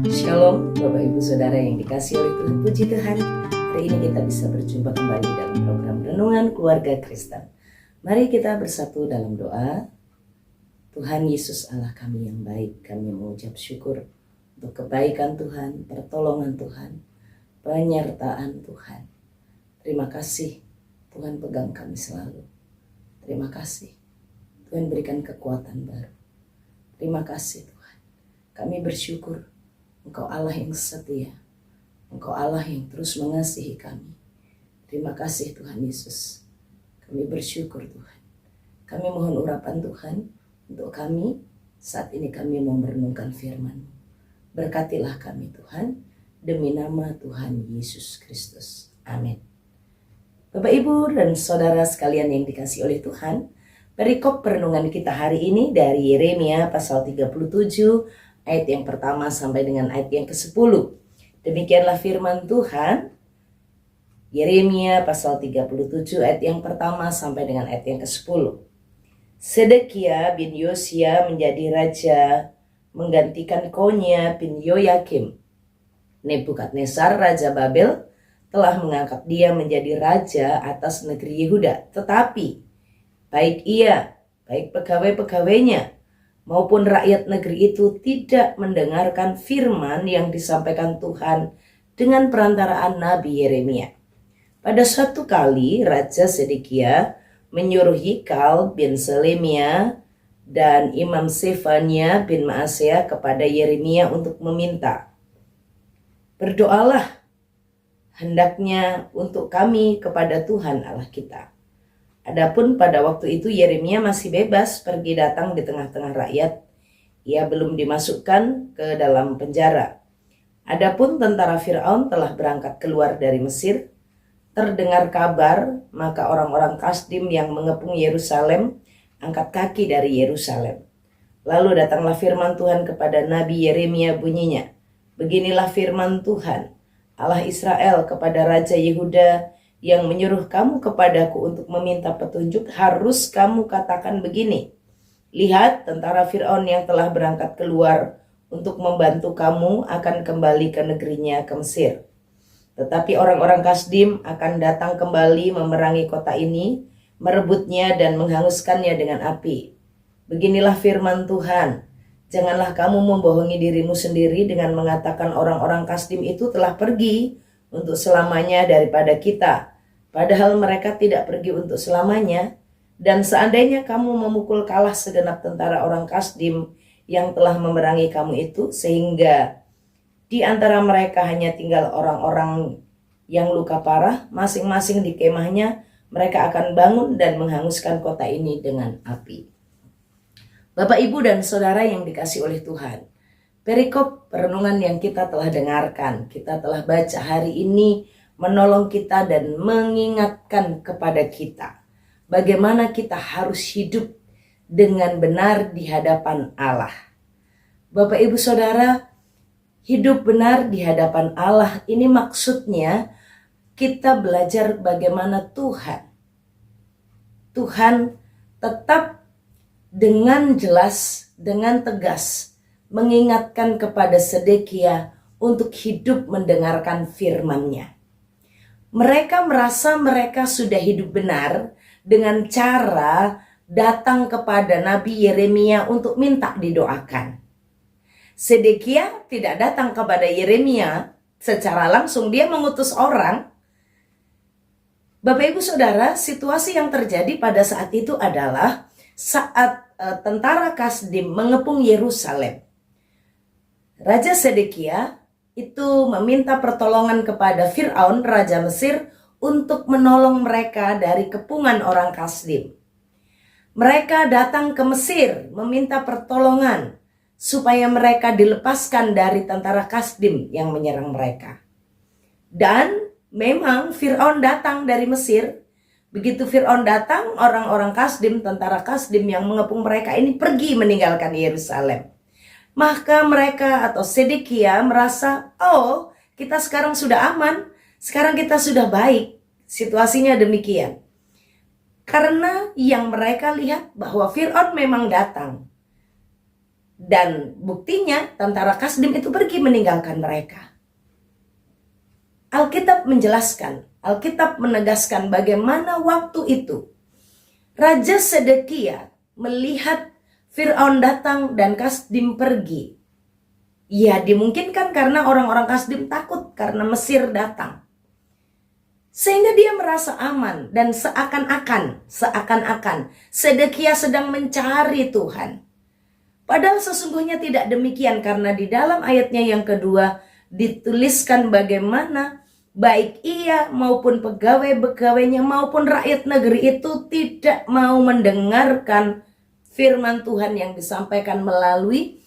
Shalom Bapak Ibu Saudara yang dikasihi oleh Tuhan. Puji Tuhan, hari ini kita bisa berjumpa kembali dalam program Renungan Keluarga Kristen. Mari kita bersatu dalam doa. Tuhan Yesus Allah kami yang baik, kami mengucap syukur untuk kebaikan Tuhan, pertolongan Tuhan, penyertaan Tuhan. Terima kasih Tuhan pegang kami selalu. Terima kasih Tuhan berikan kekuatan baru. Terima kasih Tuhan, kami bersyukur Engkau Allah yang setia, Engkau Allah yang terus mengasihi kami. Terima kasih Tuhan Yesus. Kami bersyukur Tuhan. Kami mohon urapan Tuhan untuk kami. Saat ini kami mau merenungkan firman-Mu. Berkatilah kami Tuhan, demi nama Tuhan Yesus Kristus. Amin. Bapak Ibu dan Saudara sekalian yang dikasihi oleh Tuhan, perikop perenungan kita hari ini dari Yeremia pasal 37 ayat yang pertama sampai dengan ayat yang ke-10. Demikianlah firman Tuhan. Yeremia pasal 37 ayat yang pertama sampai dengan ayat yang ke-10. Sedekia bin Yosia menjadi raja menggantikan Konya bin Yoyakim. Nebukadnezar raja Babel telah mengangkat dia menjadi raja atas negeri Yehuda. Tetapi baik ia, baik pegawai-pegawainya maupun rakyat negeri itu tidak mendengarkan firman yang disampaikan Tuhan dengan perantaraan Nabi Yeremia. Pada suatu kali Raja Sedekia menyuruh Hikal bin Selemia dan Imam Sefania bin Maaseah kepada Yeremia untuk meminta, "Berdoalah hendaknya untuk kami kepada Tuhan Allah kita." Adapun pada waktu itu Yeremia masih bebas pergi datang di tengah-tengah rakyat. Ia belum dimasukkan ke dalam penjara. Adapun tentara Firaun telah berangkat keluar dari Mesir. Terdengar kabar, maka orang-orang Kasdim yang mengepung Yerusalem angkat kaki dari Yerusalem. Lalu datanglah firman Tuhan kepada Nabi Yeremia bunyinya, "Beginilah firman Tuhan, Allah Israel kepada Raja Yehuda yang menyuruh kamu kepadaku untuk meminta petunjuk, harus kamu katakan begini, lihat tentara Firaun yang telah berangkat keluar untuk membantu kamu akan kembali ke negerinya ke Mesir. Tetapi orang-orang Kasdim akan datang kembali memerangi kota ini, merebutnya dan menghanguskannya dengan api. Beginilah firman Tuhan, janganlah kamu membohongi dirimu sendiri dengan mengatakan orang-orang Kasdim itu telah pergi untuk selamanya daripada kita. Padahal mereka tidak pergi untuk selamanya. Dan seandainya kamu memukul kalah segenap tentara orang Kasdim yang telah memerangi kamu itu, sehingga di antara mereka hanya tinggal orang-orang yang luka parah, masing-masing di kemahnya, mereka akan bangun dan menghanguskan kota ini dengan api." Bapak, Ibu, dan Saudara yang dikasihi oleh Tuhan, perikop perenungan yang kita telah dengarkan, kita telah baca hari ini, menolong kita dan mengingatkan kepada kita bagaimana kita harus hidup dengan benar di hadapan Allah. Bapak, Ibu, Saudara, hidup benar di hadapan Allah ini maksudnya kita belajar bagaimana Tuhan tetap dengan jelas, dengan tegas mengingatkan kepada Sedekia untuk hidup mendengarkan firman-Nya. Mereka merasa mereka sudah hidup benar dengan cara datang kepada Nabi Yeremia untuk minta didoakan. Sedekia tidak datang kepada Yeremia secara langsung, dia mengutus orang. Bapak, Ibu, Saudara, situasi yang terjadi pada saat itu adalah saat tentara Kasdim mengepung Yerusalem. Raja Sedekia itu meminta pertolongan kepada Firaun, Raja Mesir, untuk menolong mereka dari kepungan orang Kasdim. Mereka datang ke Mesir meminta pertolongan supaya mereka dilepaskan dari tentara Kasdim yang menyerang mereka. Dan memang Firaun datang dari Mesir. Begitu Firaun datang, orang-orang Kasdim, tentara Kasdim yang mengepung mereka ini pergi meninggalkan Yerusalem. Maka mereka atau Sedekia merasa, oh, kita sekarang sudah aman, sekarang kita sudah baik. Situasinya demikian. Karena yang mereka lihat bahwa Firaun memang datang. Dan buktinya tentara Kasdim itu pergi meninggalkan mereka. Alkitab menjelaskan, Alkitab menegaskan bagaimana waktu itu Raja Sedekia melihat Fir'aun datang dan Kasdim pergi. Ya, dimungkinkan karena orang-orang Kasdim takut karena Mesir datang. Sehingga dia merasa aman dan seakan-akan Sedekia sedang mencari Tuhan. Padahal sesungguhnya tidak demikian, karena di dalam ayatnya yang kedua dituliskan bagaimana baik ia maupun pegawai-pegawainya maupun rakyat negeri itu tidak mau mendengarkan firman Tuhan yang disampaikan melalui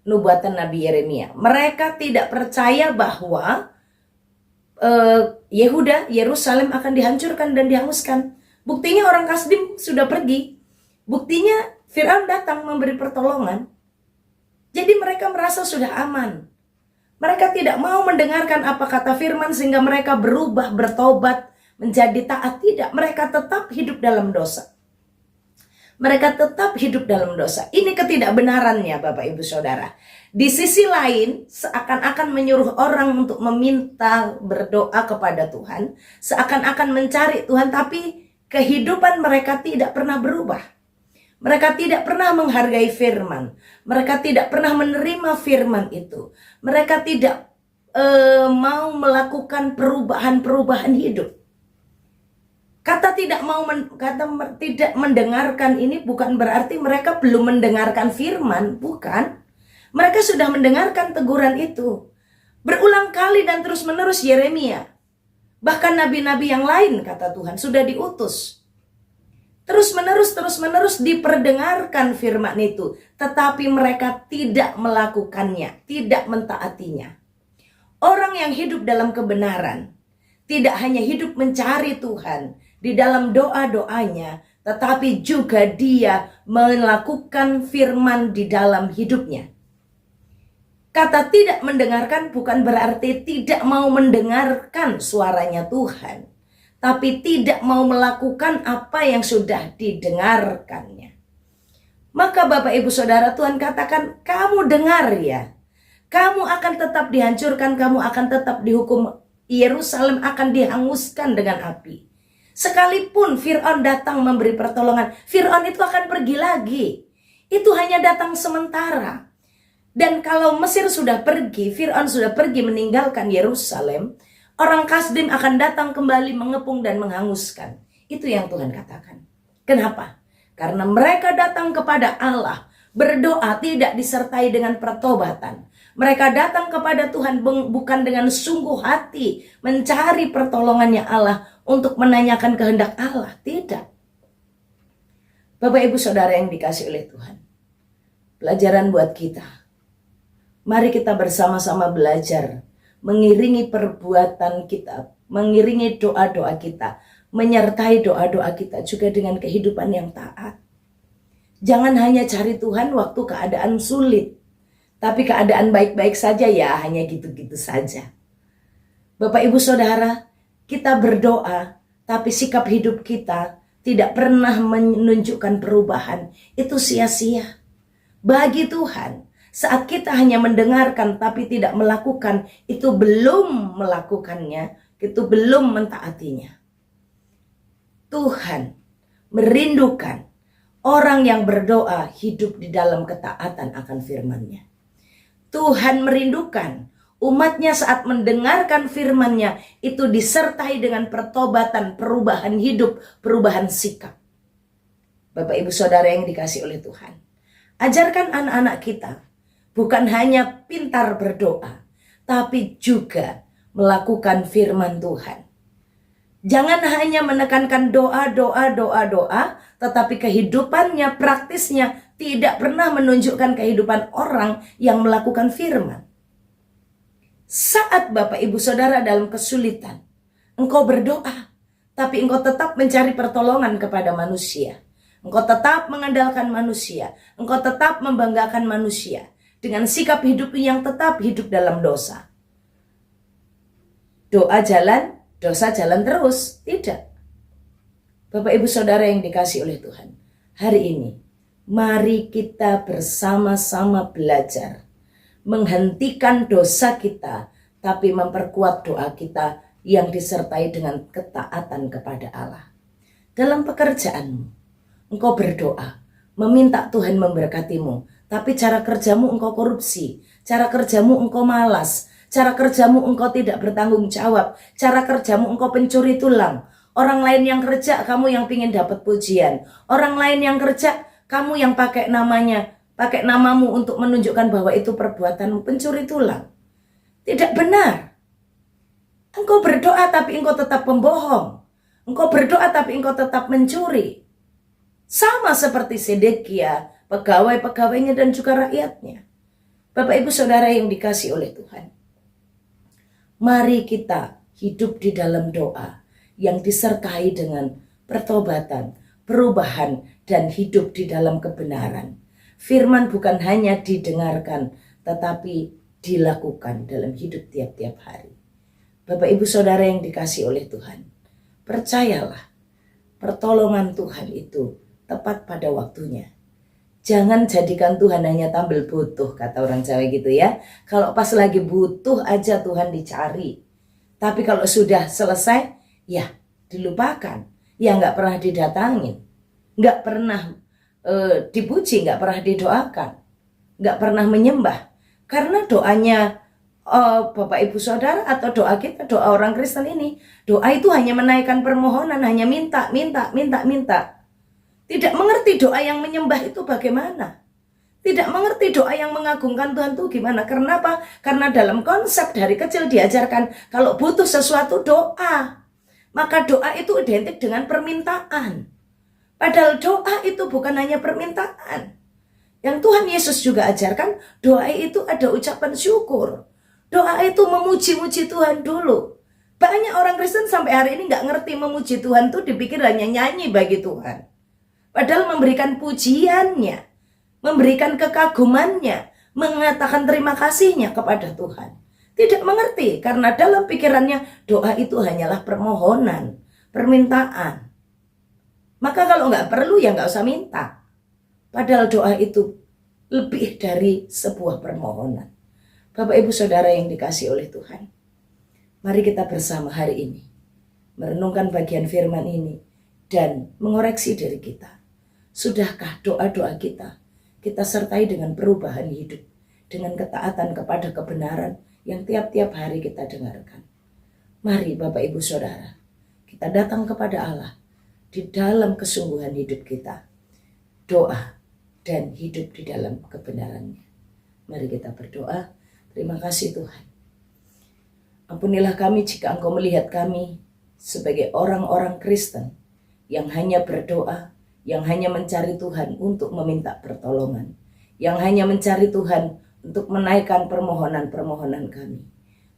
nubuatan Nabi Yeremia. Mereka tidak percaya bahwa Yehuda, Yerusalem akan dihancurkan dan dihanguskan. Buktinya orang Kasdim sudah pergi. Buktinya Fir'aun datang memberi pertolongan. Jadi mereka merasa sudah aman. Mereka tidak mau mendengarkan apa kata firman sehingga mereka berubah, bertobat, menjadi taat. Tidak, mereka tetap hidup dalam dosa. Mereka tetap hidup dalam dosa. Ini ketidakbenarannya Bapak Ibu Saudara. Di sisi lain, seakan-akan menyuruh orang untuk meminta berdoa kepada Tuhan. Seakan-akan mencari Tuhan, tapi kehidupan mereka tidak pernah berubah. Mereka tidak pernah menghargai firman. Mereka tidak pernah menerima firman itu. Mereka tidak mau melakukan perubahan-perubahan hidup. Kata tidak mendengarkan ini bukan berarti mereka belum mendengarkan firman, bukan. Mereka sudah mendengarkan teguran itu. Berulang kali dan terus-menerus Yeremia, bahkan nabi-nabi yang lain kata Tuhan sudah diutus. Terus-menerus diperdengarkan firman itu, tetapi mereka tidak melakukannya, tidak mentaatinya. Orang yang hidup dalam kebenaran tidak hanya hidup mencari Tuhan di dalam doa-doanya, tetapi juga dia melakukan firman di dalam hidupnya. Kata tidak mendengarkan bukan berarti tidak mau mendengarkan suaranya Tuhan, tapi tidak mau melakukan apa yang sudah didengarkannya. Maka Bapak Ibu Saudara, Tuhan katakan, kamu dengar ya, kamu akan tetap dihancurkan, kamu akan tetap dihukum, Yerusalem akan dihanguskan dengan api. Sekalipun Fir'aun datang memberi pertolongan, Fir'aun itu akan pergi lagi. Itu hanya datang sementara. Dan kalau Mesir sudah pergi, Fir'aun sudah pergi meninggalkan Yerusalem, orang Kasdim akan datang kembali mengepung dan menghanguskan. Itu yang Tuhan katakan. Kenapa? Karena mereka datang kepada Allah, berdoa tidak disertai dengan pertobatan. Mereka datang kepada Tuhan bukan dengan sungguh hati mencari pertolongannya Allah untuk menanyakan kehendak Allah. Tidak. Bapak Ibu Saudara yang dikasih oleh Tuhan, pelajaran buat kita. Mari kita bersama-sama belajar mengiringi perbuatan kita, mengiringi doa-doa kita, menyertai doa-doa kita juga dengan kehidupan yang taat. Jangan hanya cari Tuhan waktu keadaan sulit, tapi keadaan baik-baik saja ya, hanya gitu-gitu saja. Bapak Ibu Saudara, kita berdoa, tapi sikap hidup kita tidak pernah menunjukkan perubahan. Itu sia-sia. Bagi Tuhan, saat kita hanya mendengarkan tapi tidak melakukan, itu belum melakukannya, itu belum mentaatinya. Tuhan merindukan orang yang berdoa hidup di dalam ketaatan akan firman-Nya. Tuhan merindukan umatnya saat mendengarkan firman-Nya itu disertai dengan pertobatan, perubahan hidup, perubahan sikap. Bapak Ibu Saudara yang dikasih oleh Tuhan, ajarkan anak-anak kita bukan hanya pintar berdoa, tapi juga melakukan firman Tuhan. Jangan hanya menekankan doa, tetapi kehidupannya, praktisnya tidak pernah menunjukkan kehidupan orang yang melakukan firman. Saat Bapak Ibu Saudara dalam kesulitan, engkau berdoa, tapi engkau tetap mencari pertolongan kepada manusia. Engkau tetap mengandalkan manusia, engkau tetap membanggakan manusia. Dengan sikap hidup yang tetap hidup dalam dosa. Doa jalan, dosa jalan terus. Tidak. Bapak Ibu Saudara yang dikasih oleh Tuhan, hari ini Mari kita bersama-sama belajar menghentikan dosa kita, tapi memperkuat doa kita yang disertai dengan ketaatan kepada Allah. Dalam pekerjaanmu, engkau berdoa, meminta Tuhan memberkatimu, tapi cara kerjamu engkau korupsi, cara kerjamu engkau malas, cara kerjamu engkau tidak bertanggung jawab, cara kerjamu engkau pencuri tulang. Orang lain yang kerja, kamu yang pingin dapat pujian. Orang lain yang kerja, kamu yang pakai namamu untuk menunjukkan bahwa itu perbuatanmu, pencuri tulang. Tidak benar. Engkau berdoa tapi engkau tetap pembohong. Engkau berdoa tapi engkau tetap mencuri. Sama seperti Sedekia, pegawai-pegawainya dan juga rakyatnya. Bapak Ibu Saudara yang dikasihi oleh Tuhan, mari kita hidup di dalam doa yang disertai dengan pertobatan, perubahan, dan hidup di dalam kebenaran. Firman bukan hanya didengarkan, tetapi dilakukan dalam hidup tiap-tiap hari. Bapak Ibu Saudara yang dikasihi oleh Tuhan, percayalah, pertolongan Tuhan itu tepat pada waktunya. Jangan jadikan Tuhan hanya tampil butuh, kata orang Jawa gitu ya. Kalau pas lagi butuh aja Tuhan dicari. Tapi kalau sudah selesai, ya dilupakan. Ya nggak pernah didatangin. Nggak pernah dipuji, nggak pernah didoakan. Nggak pernah menyembah. Karena doanya Bapak Ibu Saudara atau doa kita, doa orang Kristen ini, doa itu hanya menaikkan permohonan, hanya minta. Tidak mengerti doa yang menyembah itu bagaimana. Tidak mengerti doa yang mengagungkan Tuhan itu gimana. Kenapa? Karena dalam konsep dari kecil diajarkan kalau butuh sesuatu doa. Maka doa itu identik dengan permintaan. Padahal doa itu bukan hanya permintaan. Yang Tuhan Yesus juga ajarkan, doa itu ada ucapan syukur. Doa itu memuji-muji Tuhan dulu. Banyak orang Kristen sampai hari ini gak ngerti memuji Tuhan itu dipikir hanya nyanyi bagi Tuhan. Padahal memberikan pujiannya, memberikan kekagumannya, mengatakan terima kasihnya kepada Tuhan. Tidak mengerti karena dalam pikirannya doa itu hanyalah permohonan, permintaan. Maka kalau nggak perlu ya nggak usah minta. Padahal doa itu lebih dari sebuah permohonan. Bapak Ibu Saudara yang dikasihi oleh Tuhan, mari kita bersama hari ini merenungkan bagian firman ini dan mengoreksi diri kita. Sudahkah doa-doa kita sertai dengan perubahan hidup, dengan ketaatan kepada kebenaran yang tiap-tiap hari kita dengarkan. Mari Bapak Ibu Saudara, kita datang kepada Allah di dalam kesungguhan hidup kita, doa dan hidup di dalam kebenarannya. Mari kita berdoa. Terima kasih Tuhan. Ampunilah kami jika Engkau melihat kami sebagai orang-orang Kristen yang hanya berdoa, yang hanya mencari Tuhan untuk meminta pertolongan, yang hanya mencari Tuhan untuk menaikkan permohonan-permohonan kami.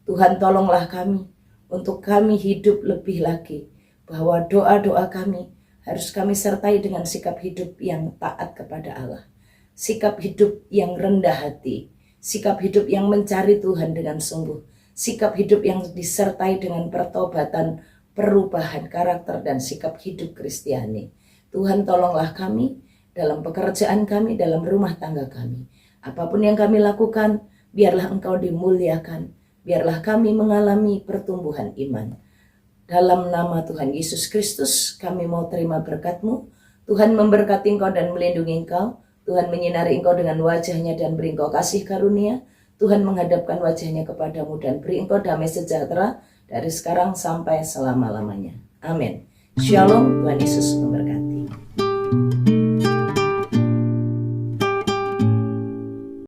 Tuhan tolonglah kami untuk kami hidup lebih lagi, bahwa doa-doa kami harus kami sertai dengan sikap hidup yang taat kepada Allah, sikap hidup yang rendah hati, sikap hidup yang mencari Tuhan dengan sungguh, sikap hidup yang disertai dengan pertobatan, perubahan karakter dan sikap hidup Kristiani. Tuhan tolonglah kami dalam pekerjaan kami, dalam rumah tangga kami. Apapun yang kami lakukan, biarlah Engkau dimuliakan. Biarlah kami mengalami pertumbuhan iman. Dalam nama Tuhan Yesus Kristus, kami mau terima berkat-Mu. Tuhan memberkati Engkau dan melindungi Engkau. Tuhan menyinari Engkau dengan wajah-Nya dan beri Engkau kasih karunia. Tuhan menghadapkan wajah-Nya kepadamu dan beri Engkau damai sejahtera dari sekarang sampai selama-lamanya. Amin. Shalom, Tuhan Yesus memberkati.